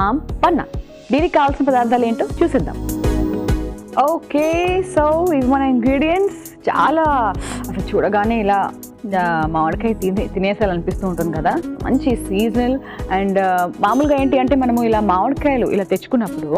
ఆమ్ పన్నా. దీనికి కావాల్సిన పదార్థాలు ఏంటో చూసేద్దాం. ఓకే, సో ఇవి మన ఇంగ్రీడియంట్స్. చాలా అసలు చూడగానే ఇలా మామిడికాయ తినేసాలనిపిస్తూ ఉంటుంది కదా. మంచి సీజనల్. అండ్ మామూలుగా ఏంటి అంటే మనము ఇలా మామిడికాయలు ఇలా తెచ్చుకున్నప్పుడు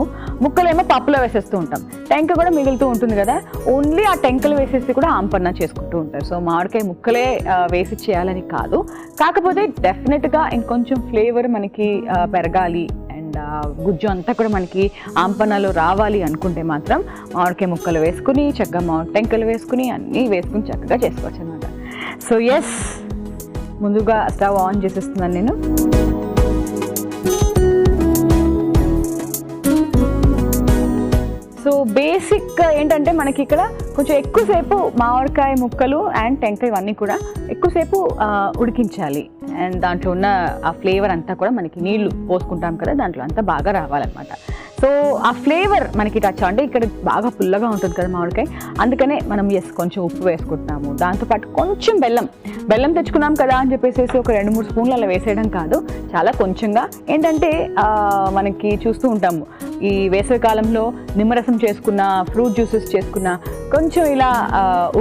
ముక్కలేమో పప్పులో వేసేస్తూ ఉంటాం, టెంక కూడా మిగులుతూ ఉంటుంది కదా. ఓన్లీ ఆ టెంకలు వేసేసి కూడా ఆమ్ పన్నా చేసుకుంటూ ఉంటారు. సో మామిడికాయ ముక్కలే వేసి చేయాలని కాదు, కాకపోతే డెఫినెట్గా ఇంకొంచెం ఫ్లేవర్ మనకి పెరగాలి అండ్ గుజ్జు అంతా కూడా మనకి ఆమ్ పన్నాలో రావాలి అనుకుంటే మాత్రం మామిడికాయ ముక్కలు వేసుకుని చక్కగా మామిడి టెంకలు వేసుకుని అన్నీ వేసుకుని చక్కగా చేసుకోవచ్చు అనమాట. సో ఎస్, ముందుగా స్టవ్ ఆన్ చేసేస్తున్నాను నేను. సో బేసిక్ ఏంటంటే మనకి ఇక్కడ కొంచెం ఎక్కువసేపు మామిడికాయ ముక్కలు అండ్ టెంకాయ ఇవన్నీ కూడా ఎక్కువసేపు ఉడికించాలి. అండ్ దాంట్లో ఉన్న ఆ ఫ్లేవర్ అంతా కూడా మనకి నీళ్లు పోసుకుంటాం కదా, దాంట్లో అంతా బాగా రావాలన్నమాట. సో ఆ ఫ్లేవర్ మనకి టచ్ అంటే ఇక్కడ బాగా పుల్లగా ఉంటుంది కదా మామిడికాయ, అందుకనే మనం కొంచెం ఉప్పు వేసుకుంటున్నాము. దాంతోపాటు కొంచెం బెల్లం తెచ్చుకున్నాం కదా అని చెప్పేసి ఒక 2-3 స్పూన్లు అలా వేసేయడం కాదు, చాలా కొంచెంగా. ఏంటంటే మనకి చూస్తూ ఉంటాము ఈ వేసవి కాలంలో నిమ్మరసం చేసుకున్న, ఫ్రూట్ జ్యూసెస్ చేసుకున్న, కొంచెం ఇలా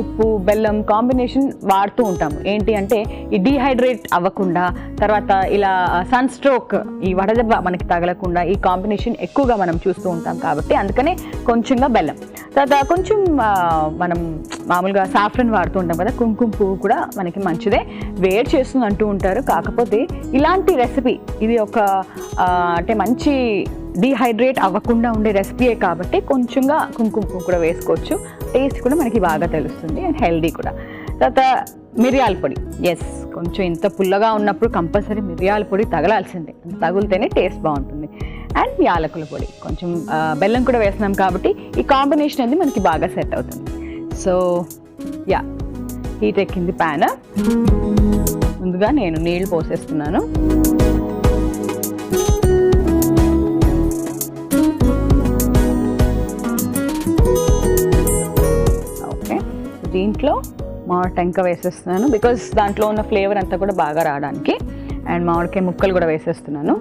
ఉప్పు బెల్లం కాంబినేషన్ వాడుతూ ఉంటాము. ఏంటి అంటే ఈ డీహైడ్రేట్ అవ్వకుండా, తర్వాత ఇలా సన్ స్ట్రోక్, ఈ వడదెబ్బ మనకి తగలకుండా ఈ కాంబినేషన్ ఎక్కువగా మనం చూస్తూ ఉంటాం కాబట్టి అందుకనే కొంచెంగా బెల్లం. తర్వాత కొంచెం మనం మామూలుగా సాఫ్రన్ వాడుతూ ఉంటాం కదా, కుంకుమ పువ్వు కూడా మనకి మంచిదే, వేడి చేస్తుంది అంటూ ఉంటారు. కాకపోతే ఇలాంటి రెసిపీ ఇది ఒక అంటే మంచి డీహైడ్రేట్ అవ్వకుండా ఉండే రెసిపీయే కాబట్టి కొంచెంగా కుంకుమ పువ్వు కూడా వేసుకోవచ్చు. టేస్ట్ కూడా మనకి బాగా తెలుస్తుంది అండ్ హెల్దీ కూడా. తర్వాత మిరియాల పొడి. ఎస్, కొంచెం ఇంత పుల్లగా ఉన్నప్పుడు కంపల్సరీ మిరియాల పొడి తగలాల్సిందే, తగిలితేనే టేస్ట్ బాగుంటుంది. అండ్ యాలకుల పొడి, కొంచెం బెల్లం కూడా వేస్తున్నాం కాబట్టి ఈ కాంబినేషన్ అనేది మనకి బాగా సెట్ అవుతుంది. సో యా, హీట్ ఎక్కింది ప్యాన్. ముందుగా నేను నీళ్ళు పోసేస్తున్నాను. ఓకే, దీంట్లో మామిడి టెంక వేసేస్తున్నాను బికాజ్ దాంట్లో ఉన్న ఫ్లేవర్ అంతా కూడా బాగా రావడానికి. అండ్ మామిడికాయ ముక్కలు కూడా వేసేస్తున్నాను.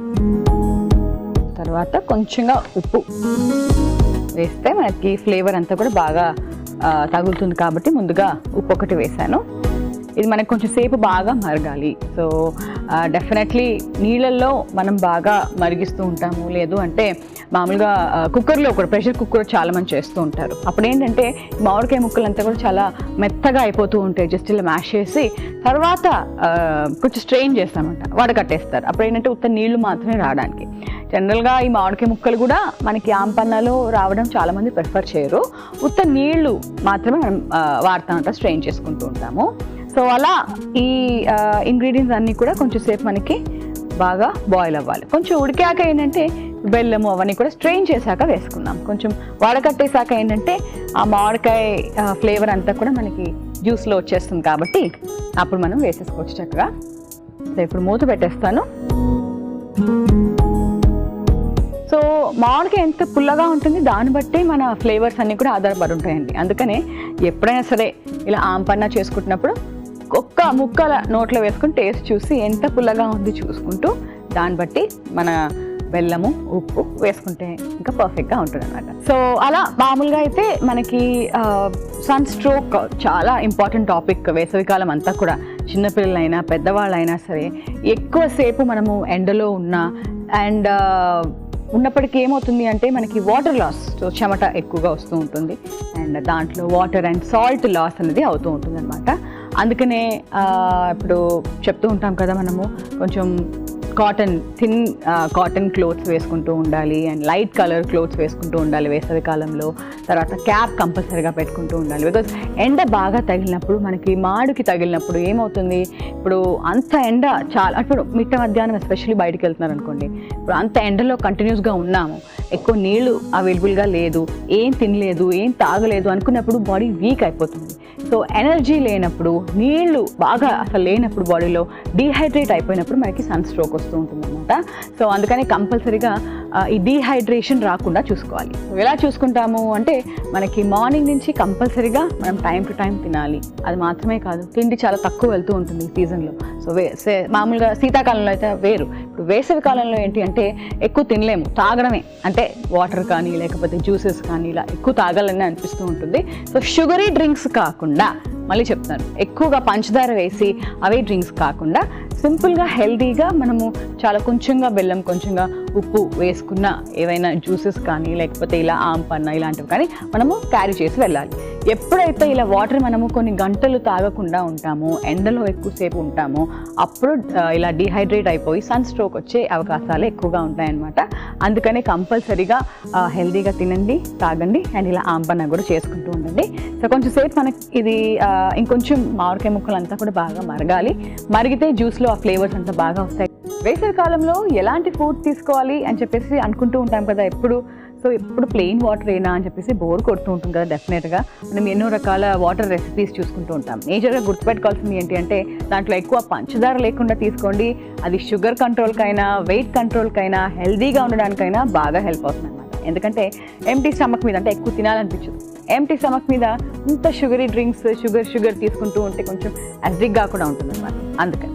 తర్వాత కొంచెంగా ఉప్పు వేస్తే మనకి ఫ్లేవర్ అంతా కూడా బాగా తగులుతుంది కాబట్టి ముందుగా ఉప్పు ఒకటి వేసాను. ఇది మనకు కొంచెం సేపు బాగా మరగాలి. సో డెఫినెట్లీ నీళ్ళల్లో మనం బాగా మరిగిస్తూ ఉంటాము, లేదు అంటే మామూలుగా కుక్కర్లో కూడా, ప్రెషర్ కుక్కర్ చాలా మంది చేస్తూ ఉంటారు. అప్పుడు ఏంటంటే మామిడికాయ ముక్కలంతా కూడా చాలా మెత్తగా అయిపోతూ ఉంటాయి. జస్ట్ ఇలా మ్యాష్ చేసి తర్వాత కొంచెం స్ట్రెయిన్ చేస్తామంట, వడకట్టేస్తారు. అప్పుడు ఏంటంటే ఉత్త నీళ్లు మాత్రమే రావడానికి. జనరల్గా ఈ మామిడికాయ ముక్కలు కూడా మనకి ఆమ్ పన్నాలో రావడం చాలామంది ప్రిఫర్ చేయరు, ఉత్త నీళ్లు మాత్రమే మనం వాడతామంట, స్ట్రెయిన్ చేసుకుంటూ ఉంటాము. సో అలా ఈ ఇంగ్రీడియంట్స్ అన్నీ కూడా కొంచెం సేపు మనకి బాగా బాయిల్ అవ్వాలి. కొంచెం ఉడికాక ఏంటంటే బెల్లము అవన్నీ కూడా స్ట్రెయిన్ చేశాక వేసుకున్నాం. కొంచెం వడకట్టేశాక ఏంటంటే ఆ మామిడికాయ ఫ్లేవర్ అంతా కూడా మనకి జ్యూస్లో వచ్చేస్తుంది కాబట్టి అప్పుడు మనం వేసేసుకోవచ్చు చక్కగా. సో ఇప్పుడు మూత పెట్టేస్తాను. సో మామిడికాయ ఎంత పుల్లగా ఉంటుంది దాన్ని బట్టి మన ఫ్లేవర్స్ అన్నీ కూడా ఆధారపడి ఉంటాయండి. అందుకనే ఎప్పుడైనా సరే ఇలా ఆమ్ పన్నా చేసుకుంటున్నప్పుడు ఒక్క ముక్కల నోట్లో వేసుకుని టేస్ట్ చూసి ఎంత పుల్లగా ఉంది చూసుకుంటూ దాన్ని బట్టి మన బెల్లము ఉప్పు వేసుకుంటే ఇంకా పర్ఫెక్ట్గా ఉంటుంది అన్నమాట. సో అలా మామూలుగా అయితే మనకి సన్ స్ట్రోక్ చాలా ఇంపార్టెంట్ టాపిక్ వేసవికాలం అంతా కూడా. చిన్నపిల్లలైనా పెద్దవాళ్ళైనా సరే ఎక్కువసేపు మనము ఎండలో ఉన్నా అండ్ ఉన్నప్పటికీ ఏమవుతుంది అంటే మనకి వాటర్ లాస్, సో చెమట ఎక్కువగా వస్తూ ఉంటుంది అండ్ దాంట్లో వాటర్ అండ్ సాల్ట్ లాస్ అనేది అవుతూ ఉంటుంది అనమాట. అందుకనే ఇప్పుడు చెప్తూ ఉంటాం కదా, మనము కొంచెం థిన్ కాటన్ క్లోత్స్ వేసుకుంటూ ఉండాలి అండ్ లైట్ కలర్ క్లోత్స్ వేసుకుంటూ ఉండాలి వేసవి కాలంలో. తర్వాత క్యాప్ కంపల్సరీగా పెట్టుకుంటూ ఉండాలి. బికాజ్ ఎండ బాగా తగిలినప్పుడు, మనకి మాడుకి తగిలినప్పుడు ఏమవుతుంది, ఇప్పుడు అంత ఎండ చాలా, ఇప్పుడు మిట్ట మధ్యాహ్నం ఎస్పెషల్లీ బయటికి వెళ్తున్నారు అనుకోండి, ఇప్పుడు అంత ఎండలో కంటిన్యూస్గా ఉన్నాము, ఎక్కువ నీళ్లు అవైలబుల్గా లేదు, ఏం తినలేదు, ఏం తాగలేదు అనుకున్నప్పుడు బాడీ వీక్ అయిపోతుంది. సో ఎనర్జీ లేనప్పుడు, నీళ్లు బాగా అసలు లేనప్పుడు, బాడీలో డీహైడ్రేట్ అయిపోయినప్పుడు మనకి సన్ స్ట్రోక్ వస్తూ ఉంటుంది అనమాట. సో అందుకని కంపల్సరీగా ఈ డీహైడ్రేషన్ రాకుండా చూసుకోవాలి. ఎలా చూసుకుంటాము అంటే మనకి మార్నింగ్ నుంచి కంపల్సరీగా మనం టైం టు టైం తినాలి. అది మాత్రమే కాదు, తిండి చాలా తక్కువ వెళ్తూ ఉంటుంది ఈ సీజన్లో. సో మామూలుగా శీతాకాలంలో అయితే వేరు. ఇప్పుడు వేసవి కాలంలో ఏంటి అంటే ఎక్కువ తినలేము, తాగడమే, అంటే వాటర్ కానీ లేకపోతే జ్యూసెస్ కానీ ఇలా ఎక్కువ తాగాలని అనిపిస్తూ ఉంటుంది. సో షుగరీ డ్రింక్స్ కాకుండా, మళ్ళీ చెప్తాను, ఎక్కువగా పంచదార వేసి అవే డ్రింక్స్ కాకుండా సింపుల్గా హెల్తీగా మనము చాలా కొంచెంగా బెల్లం, కొంచెంగా ఉప్పు వేసుకున్న ఏవైనా జ్యూసెస్ కానీ లేకపోతే ఇలా ఆమ్ పన్నా ఇలాంటివి కానీ మనము క్యారీ చేసి వెళ్ళాలి. ఎప్పుడైతే ఇలా వాటర్ మనము కొన్ని గంటలు తాగకుండా ఉంటామో, ఎండలో ఎక్కువసేపు ఉంటామో, అప్పుడు ఇలా డిహైడ్రేట్ అయిపోయి సన్ స్ట్రోక్ వచ్చే అవకాశాలు ఎక్కువగా ఉంటాయన్నమాట. అందుకని కంపల్సరీగా హెల్తీగా తినండి, తాగండి, అండ్ ఇలా ఆమ్ పన్నా కూడా చేసుకుంటూ ఉండండి. సో కొంచెం సేపు మనకి ఇది ఇంకొంచెం మామిడికాయ ముక్కలు అంతా కూడా బాగా మరగాలి. మరిగితే జ్యూస్లో ఆ ఫ్లేవర్స్ అంతా బాగా వస్తాయి. వేసవి కాలంలో ఎలాంటి ఫుడ్ తీసుకోవాలి అని చెప్పేసి అనుకుంటూ ఉంటాం కదా ఎప్పుడు. సో ఎప్పుడు ప్లెయిన్ వాటర్ అయినా అని చెప్పేసి బోర్ కొడుతూ ఉంటుంది కదా. డెఫినెట్గా మనం ఎన్నో రకాల వాటర్ రెసిపీస్ చూసుకుంటూ ఉంటాం. మేజర్గా గుర్తుపెట్టుకోవాల్సింది ఏంటి అంటే దాంట్లో ఎక్కువ పంచదార లేకుండా తీసుకోండి. అది షుగర్ కంట్రోల్కైనా, వెయిట్ కంట్రోల్కైనా, హెల్దీగా ఉండడానికైనా బాగా హెల్ప్ అవుతుంది అనమాట. ఎందుకంటే ఎంటీ స్టమక్ మీద, అంటే ఎక్కువ తినాలనిపించదు, ఎంటీ స్టమక్ మీద ఇంత షుగరీ డ్రింక్స్ షుగర్ తీసుకుంటూ ఉంటే కొంచెం అసిడిక్గా కూడా ఉంటుంది అనమాట. అందుకని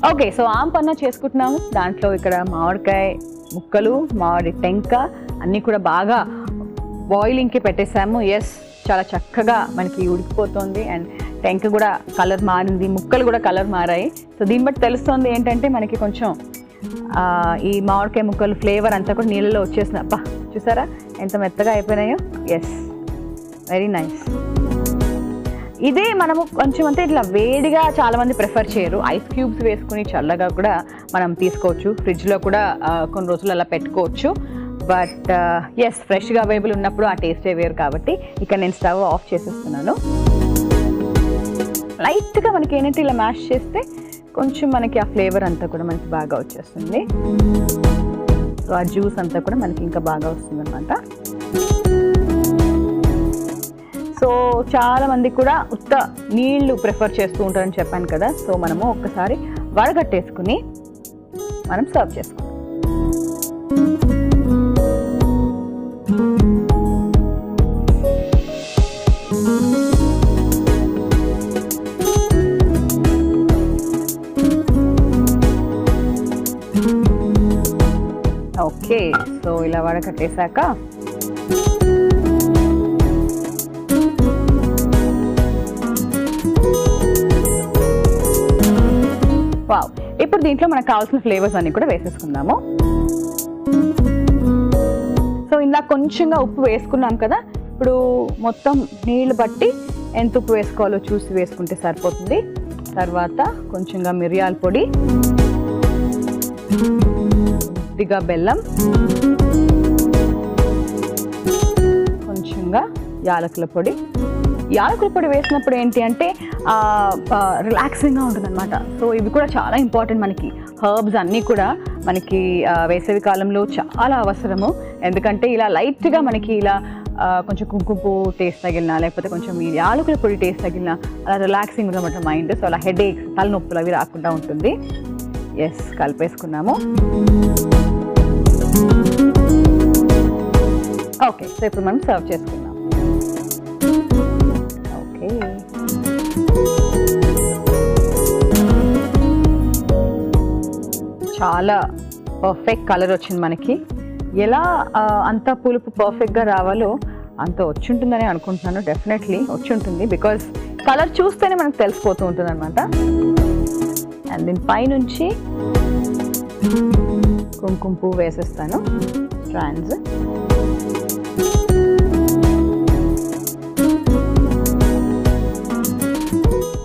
ఓకే, సో ఆమ్ పన్నా చేసుకుంటున్నాము. దాంట్లో ఇక్కడ మామిడికాయ ముక్కలు, మామిడి టెంక అన్నీ కూడా బాగా బాయిలింగ్కి పెట్టేసాము. ఎస్, చాలా చక్కగా మనకి ఉడికిపోతుంది. అండ్ టెంక కూడా కలర్ మారింది, ముక్కలు కూడా కలర్ మారాయి. సో దీన్ని బట్టి తెలుస్తుంది ఏంటంటే మనకి కొంచెం ఈ మామిడికాయ ముక్కలు ఫ్లేవర్ అంతా కూడా నీళ్ళలో వచ్చేసింది. అబ్బా, చూసారా ఎంత మెత్తగా అయిపోయినాయో. Yes, very nice. ఇదే మనము కొంచెం అంటే ఇట్లా వేడిగా చాలామంది ప్రిఫర్ చేయరు. ఐస్ క్యూబ్స్ వేసుకుని చల్లగా కూడా మనం తీసుకోవచ్చు, ఫ్రిడ్జ్లో కూడా కొన్ని రోజులు అలా పెట్టుకోవచ్చు. బట్ ఎస్, ఫ్రెష్గా అవైలబుల్ ఉన్నప్పుడు ఆ టేస్టే వేరు. కాబట్టి ఇక్కడ నేను స్టవ్ ఆఫ్ చేసేస్తున్నాను. లైట్గా మనకి ఏంటంటే ఇలా మ్యాష్ చేస్తే కొంచెం మనకి ఆ ఫ్లేవర్ అంతా కూడా మనకి బాగా వచ్చేస్తుంది. సో ఆ జ్యూస్ అంతా కూడా మనకి ఇంకా బాగా వస్తుంది అనమాట. సో చాలా మంది కూడా ఉత్త నీళ్లు ప్రిఫర్ చేస్తూ ఉంటారని చెప్పాను కదా. సో మనము ఒక్కసారి వడగట్టేసుకుని మనం సర్వ్ చేసుకుంటాం. ఓకే, సో ఇలా వడకట్టేశాక వావ్, ఇప్పుడు దీంట్లో మనకు కావాల్సిన ఫ్లేవర్స్ అన్ని కూడా వేసేసుకుందాము. సో ఇందాక కొంచెంగా ఉప్పు వేసుకున్నాం కదా, ఇప్పుడు మొత్తం నీళ్లు బట్టి ఎంత ఉప్పు వేసుకోవాలో చూసి వేసుకుంటే సరిపోతుంది. తర్వాత కొంచెంగా మిరియాల పొడి, కొద్దిగా బెల్లం, కొంచెంగా యాలకుల పొడి. యాలకుల పొడి వేసినప్పుడు ఏంటి అంటే రిలాక్సింగ్గా ఉంటుంది అనమాట. సో ఇవి కూడా చాలా ఇంపార్టెంట్. మనకి హర్బ్స్ అన్నీ కూడా మనకి వేసవి కాలంలో చాలా అవసరము. ఎందుకంటే ఇలా లైట్గా మనకి ఇలా కొంచెం కుంకుమ పువ్వు టేస్ట్ తగిలినా లేకపోతే కొంచెం ఈ యాలకుల పొడి టేస్ట్ తగిలినా అలా రిలాక్సింగ్ అనమాట మైండ్. సో అలా హెడేక్స్, తలనొప్పులు అవి రాకుండా ఉంటుంది. ఎస్, కలిపేసుకున్నాము. ఓకే, సో ఇప్పుడు మనం సర్వ్ చేసుకుందాం. ఓకే, చాలా పర్ఫెక్ట్ కలర్ వచ్చింది మనకి. ఎలా అంత పులుపు పర్ఫెక్ట్గా రావాలో అంత వచ్చి ఉంటుందని అనుకుంటున్నాను. డెఫినెట్లీ వచ్చి ఉంటుంది, బికాజ్ కలర్ చూస్తేనే మనకు తెలిసిపోతూ ఉంటుంది అనమాట. అండ్ దీని పైనుంచి కుంకుమ పువ్వు వేసేస్తాను, స్ట్రాండ్స్.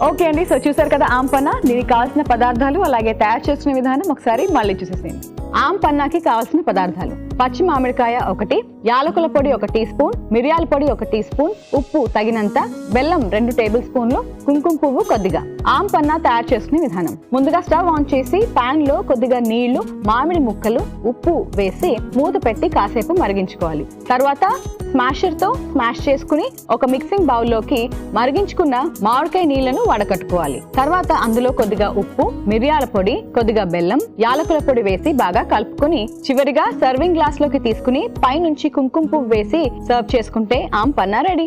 ఓకే అండి, సో చూసారు కదా ఆమ్ పన్నా. దీనికి కావాల్సిన పదార్థాలు అలాగే తయారు చేసుకునే విధానం ఒకసారి మళ్ళీ చూసేసేయండి. ఆమ్ పన్నాకి కావాల్సిన పదార్థాలు: పచ్చి మామిడికాయ 1, యాలకుల పొడి 1 టీ స్పూన్, మిరియాల పొడి 1 టీ స్పూన్, ఉప్పు తగినంత, బెల్లం 2 టేబుల్ స్పూన్లు, కుంకుమ పువ్వు కొద్దిగా. ఆమ్ పన్నా తయారు చేసుకునే విధానం: ముందుగా స్టవ్ ఆన్ చేసి పాన్ లో కొద్దిగా నీళ్లు, మామిడి ముక్కలు, ఉప్పు వేసి మూత పెట్టి కాసేపు మరిగించుకోవాలి. తర్వాత స్మాషర్ తో స్మాష్ చేసుకుని ఒక మిక్సింగ్ బౌల్లోకి మరిగించుకున్న మామిడికాయ నీళ్లను వడకట్టుకోవాలి. తర్వాత అందులో కొద్దిగా ఉప్పు, మిరియాల పొడి, కొద్దిగా బెల్లం, యాలకుల పొడి వేసి బాగా కలుపుకొని చివరిగా సర్వింగ్ గ్లాస్ గ్లాస్ లోకి తీసుకుని పైనుంచి కుంకుమ పువ్వు వేసి సర్వ్ చేసుకుంటే ఆమ్ పన్నా రెడీ.